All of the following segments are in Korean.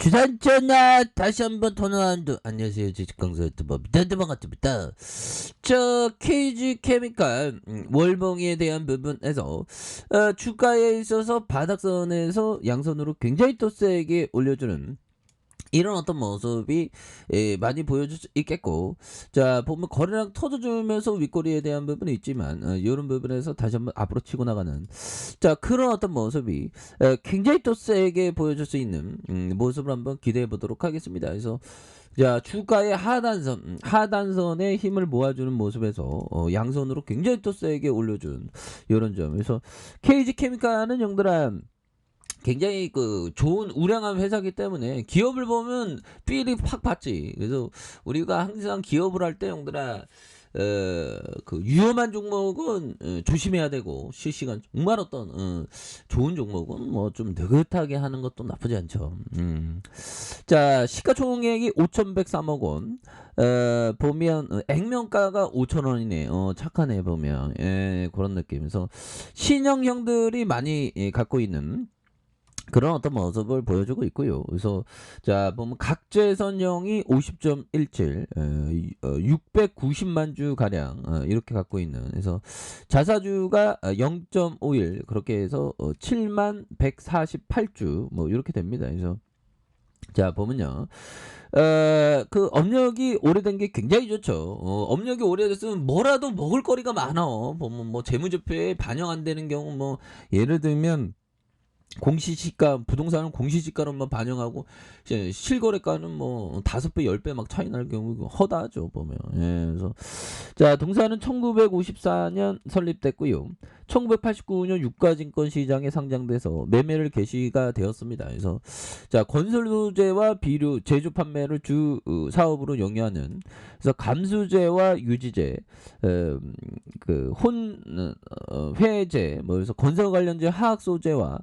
주산전화 다시 한번 토너한도 안녕하세요. 주식강사 유튜버 미단대 반갑습니다. 저 KG 케미칼 월봉에 대한 부분에서 주가에 있어서 바닥선에서 양선으로 굉장히 또 세게 올려주는 이런 어떤 모습이 많이 보여줄 수 있겠고, 자 보면 거래량 터져주면서 윗꼬리에 대한 부분이 있지만 이런 부분에서 다시 한번 앞으로 치고 나가는 자 그런 어떤 모습이 굉장히 또 세게 보여줄 수 있는 모습을 한번 기대해 보도록 하겠습니다. 그래서 자 주가의 하단선에 힘을 모아주는 모습에서 양선으로 굉장히 또 세게 올려준 이런 점. 그래서 KG 케미칼은 형들아 굉장히 그 좋은 우량한 회사기 때문에 기업을 보면 삘이 팍 받지. 그래서 우리가 항상 기업을 할 때 형들아 그 위험한 종목은 조심해야 되고, 실시간 정말 어떤 좋은 종목은 뭐 좀 느긋하게 하는 것도 나쁘지 않죠. 자 시가총액이 5,103억 원. 보면 액면가가 5,000원이네. 착하네 보면. 그런 느낌에서 신형형들이 많이 갖고 있는 그런 어떤 모습을 보여주고 있고요. 그래서 자 보면 각재선형이 50.17, 690만 주 가량 이렇게 갖고 있는. 그래서 자사주가 0.51 그렇게 해서 7만 148주 뭐 이렇게 됩니다. 그래서 자 보면요. 그 업력이 오래된 게 굉장히 좋죠. 업력이 오래됐으면 뭐라도 먹을 거리가 많아. 보면 뭐 재무제표에 반영 안 되는 경우, 뭐 예를 들면 공시지가, 부동산은 공시지가로만 반영하고 실거래가는 뭐 5배 10배 막 차이 날 경우 허다하죠 보면. 그래서 자 동사는 1954년 설립됐고요. 1989년 유가증권 시장에 상장돼서 매매를 개시가 되었습니다. 그래서 자 건설소재와 비료 제조 판매를 주 사업으로 영위하는, 그래서 감수제와 유지제, 그혼 회제, 뭐 그래서 건설 관련제 화학 소재와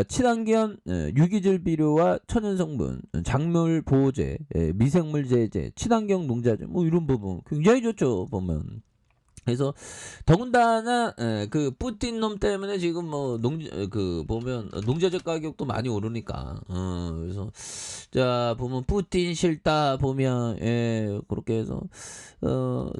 친환경 유기질 비료와 천연 성분, 작물 보호제, 미생물 제제, 친환경 농자재, 뭐 이런 부분 굉장히 좋죠 보면. 그래서 더군다나 그 뿌틴 놈 때문에 지금 뭐 그 보면 농자재 가격도 많이 오르니까. 그래서 자 보면 뿌틴 싫다 보면 그렇게 해서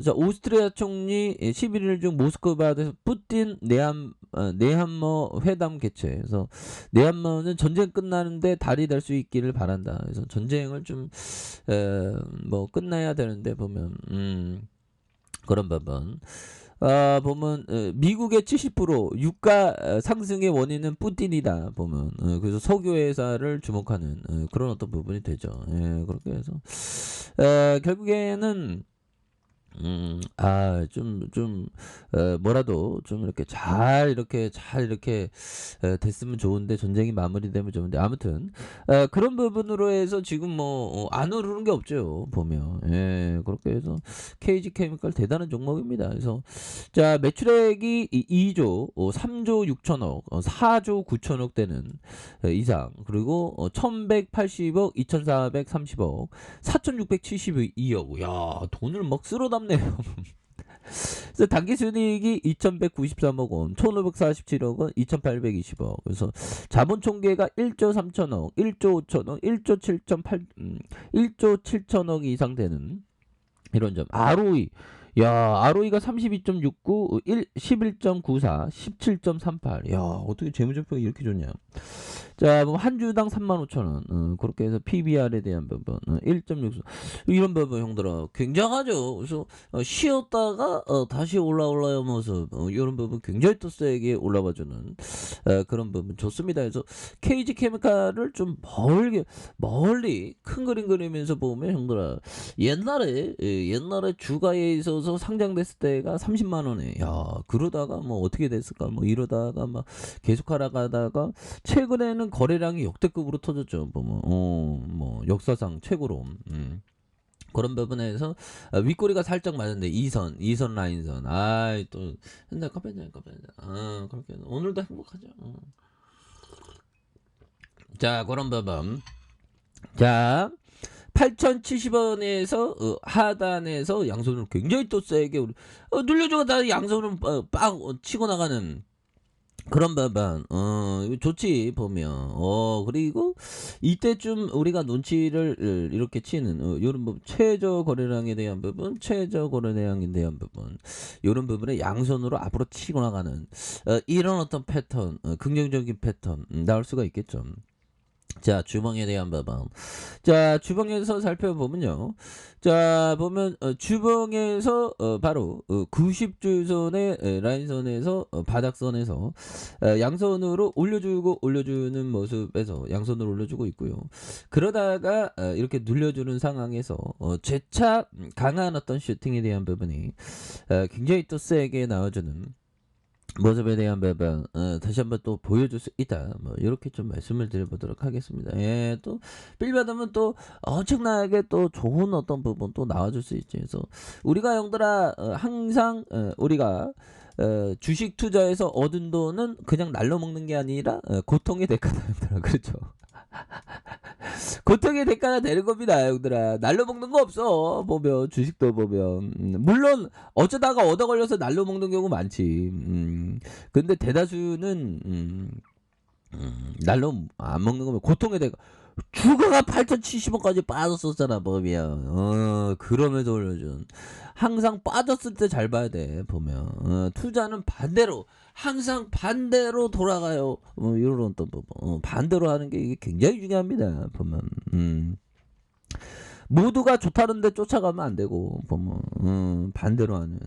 자 오스트리아 총리 11일 중 모스크바에서 뿌틴 내한머 회담 개최. 그래서 내한머는 전쟁 끝나는데 달이 될 수 있기를 바란다. 그래서 전쟁을 좀 뭐 끝나야 되는데 보면 그런 부분. 보면 미국의 70% 유가 상승의 원인은 뿌틴이다 보면. 그래서 석유 회사를 주목하는 그런 어떤 부분이 되죠. 그렇게 해서 결국에는 뭐라도 좀 이렇게 잘 됐으면 좋은데, 전쟁이 마무리되면 좋은데, 아무튼 그런 부분으로 해서 지금 뭐 안 오르는 게 없죠 보면. 그렇게 해서 KG 케미칼 대단한 종목입니다. 그래서 자 매출액이 2조 3조 6천억 4조 9천억 되는 이상, 그리고 1180억 2430억 4672억. 야 돈을 막 쓸어 담네요. 그래서 당기순이익이 2193억 원, 1547억 원, 2820억. 그래서 자본 총계가 1조 3천억, 1조 5천억, 1조 7.8, 1조 7천억 이상 되는 이런 점. ROE. 야, ROE가 32.69, 11.94, 17.38. 야, 어떻게 재무제표가 이렇게 좋냐. 자, 뭐 한 주당 35,000원. 그렇게 해서 PBR에 대한 부분 1.6. 이런 부분 형들아 굉장하죠. 그래서 쉬었다가 다시 올라올라요 모습. 이런 부분 굉장히 또 세게 올라와주는 그런 부분 좋습니다. 그래서 KG 케미칼을 좀 멀리 큰 그림 그리면서 보면 형들아, 옛날에 주가에 있어서 상장됐을 때가 30만 원에, 야 그러다가 뭐 어떻게 됐을까, 뭐 이러다가 막 계속 하다가 최근에는 거래량이 역대급으로 터졌죠. 뭐 역사상 최고로. 그런 부분에서 윗꼬리가 살짝 맞았는데, 이선 라인선. 또 맨날 카페냐. 그렇게 오늘도 행복하죠. 자 그런 부분. 자 8,070원에서 하단에서 양손을 굉장히 또 세게 눌려주고 다 양손을 빡 치고 나가는 그런 부분 이거 좋지 보면. 그리고 이때쯤 우리가 눈치를 이렇게 채는 요런 부분 최저 거래량에 대한 부분, 최저 거래량에 대한 부분 요런 부분에 양손으로 앞으로 치고 나가는 이런 어떤 패턴 긍정적인 패턴 나올 수가 있겠죠. 자, 주봉에 대한 부분. 자, 주봉에서 살펴보면요. 자, 보면 주봉에서 바로 90주선의 라인선에서 바닥선에서 양손으로 올려주고 올려주는 모습에서 양손으로 올려주고 있고요. 그러다가 이렇게 눌려주는 상황에서 재차 강한 어떤 슈팅에 대한 부분이 굉장히 또 세게 나와주는 모습에 대한 부분 다시 한번 또 보여줄 수 있다. 뭐 이렇게 좀 말씀을 드려보도록 하겠습니다. 예, 또 빌 받으면 또 엄청나게 또 좋은 어떤 부분 또 나와줄 수 있지. 그래서 우리가 형들아 항상 우리가 주식 투자에서 얻은 돈은 그냥 날로 먹는 게 아니라 고통의 대가다 형들아. 그렇죠. 고통의 대가가 되는 겁니다, 형들아. 날로 먹는 거 없어. 보면 주식도 보면 물론 어쩌다가 얻어 걸려서 날로 먹는 경우 많지. 근데 대다수는 날로 안 먹는 거면 고통의 대가. 주가가 8,070원까지 빠졌었잖아 보면. 그러면서 올려준 항상 빠졌을 때 잘 봐야 돼 보면. 투자는 반대로 항상 반대로 돌아가요. 이런 또 반대로 하는 게 이게 굉장히 중요합니다 보면. 모두가 좋다는데 쫓아가면 안 되고 보면 반대로 하는.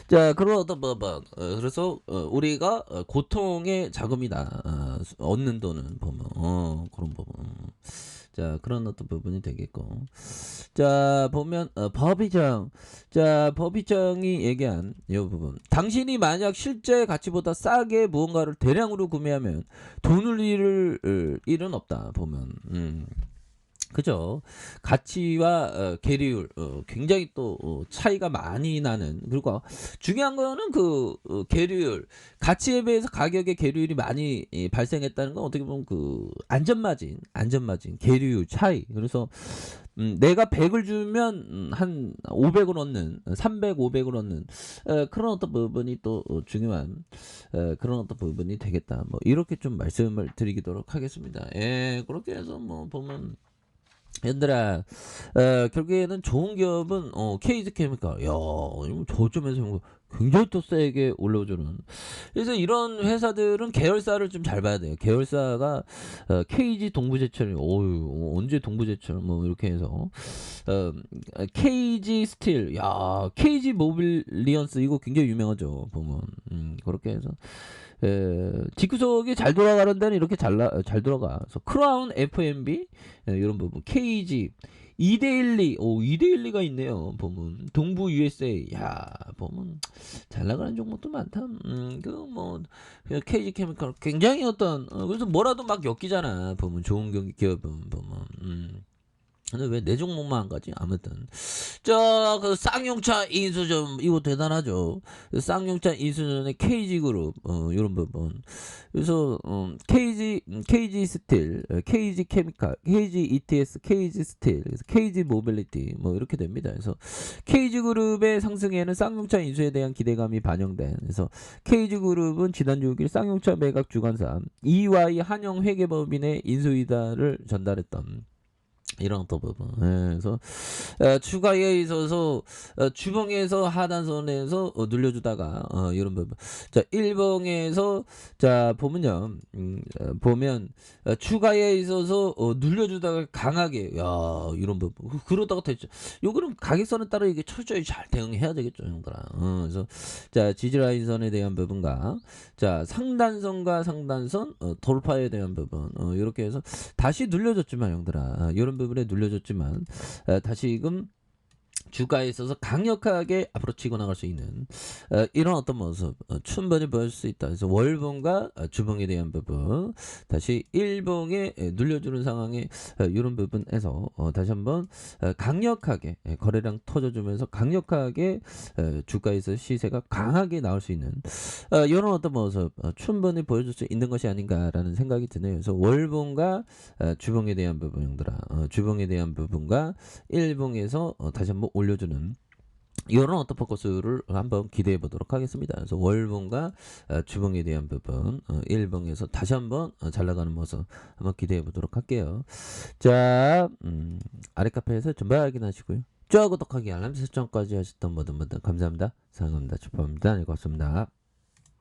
자, 그런 어떤 부분 그래서 우리가 고통의 자금이다. 얻는 돈은 보면 그런 부분. 자, 그런 어떤 부분이 되겠고. 자, 보면 법의정. 자, 법의정이 얘기한 이 부분. 당신이 만약 실제 가치보다 싸게 무언가를 대량으로 구매하면 돈을 잃을 일은 없다 보면. 그죠. 가치와 계리율 굉장히 또 차이가 많이 나는. 그리고 중요한 거는 그 계리율 가치에 비해서 가격의 계리율이 많이 발생했다는 건 어떻게 보면 그 안전마진 계리율 차이. 그래서 내가 100을 주면 한 500을 얻는 300, 500을 얻는 그런 어떤 부분이 또 중요한 그런 어떤 부분이 되겠다. 뭐 이렇게 좀 말씀을 드리도록 하겠습니다. 예, 그렇게 해서 뭐 보면 얘들아 결국에는 좋은 기업은 케이지 케미칼 이거 저점에서 굉장히 또 세게 올려주는. 그래서 이런 회사들은 계열사를 좀 잘 봐야 돼요. 계열사가 KG 동부제철이 언제 동부제철 뭐 이렇게 해서 KG 스틸 KG 모빌리언스 이거 굉장히 유명하죠 보면. 그렇게 해서 직구석이 잘 돌아가는 데는 이렇게 잘 돌아가. 그래서 크라운 F&B 이런 부분 KG 이데일리 2대1가 있네요 보면. 동부 USA 보면 잘 나가는 종목도 많다. 그뭐 KG 케미칼 굉장히 어떤 그래서 뭐라도 막 엮이잖아 보면. 좋은 기업은 보면. 근데 왜 내 종목만 안 가지? 아무튼 그 쌍용차 인수전 이거 대단하죠. 쌍용차 인수전의 KG그룹 이런 부분. 그래서 KG 스틸, KG 케미칼, KG ETS, KG 스틸, 그래서 KG 모빌리티 뭐 이렇게 됩니다. 그래서 KG그룹의 상승에는 쌍용차 인수에 대한 기대감이 반영된. 그래서 KG그룹은 지난 6일 쌍용차 매각 주관사 EY 한영회계법인의 인수이다를 전달했던 이런 어떤 부분. 그래서 추가에 있어서 주봉에서 하단선에서 눌려주다가 이런 부분. 자, 일봉에서 자 보면요. 보면 추가에 있어서 눌려주다가 강하게 이런 부분. 그러다가 됐죠. 요거는 가격선에 따라 이게 철저히 잘 대응해야 되겠죠 형들아. 그래서 자 지지라인선에 대한 부분과 자 상단선과 상단선 돌파에 대한 부분 이렇게 해서 다시 눌려줬지만 형들아 이런 부분에 눌려줬지만 다시금 주가에 있어서 강력하게 앞으로 치고 나갈 수 있는 이런 어떤 모습 충분히 보여줄 수 있다. 그래서 월봉과 주봉에 대한 부분 다시 일봉에 눌려주는 상황에 이런 부분에서 다시 한번 강력하게 거래량 터져주면서 강력하게 주가에서 시세가 강하게 나올 수 있는 이런 어떤 모습 충분히 보여줄 수 있는 것이 아닌가라는 생각이 드네요. 그래서 월봉과 주봉에 대한 부분 형들아 주봉에 대한 부분과 일봉에서 다시 한번 올려주는 요런 어떤 포커스를 한번 기대해 보도록 하겠습니다. 그래서 월봉과 주봉에 대한 부분 일봉에서 다시 한번 잘 나가는 모습 한번 기대해 보도록 할게요. 자, 아래 카페에서 전부 확인하시고요. 좋아요, 구독하기, 알람 설정까지 하셨던 모든 분들 감사합니다. 사랑합니다. 축복합니다. 네, 고맙습니다.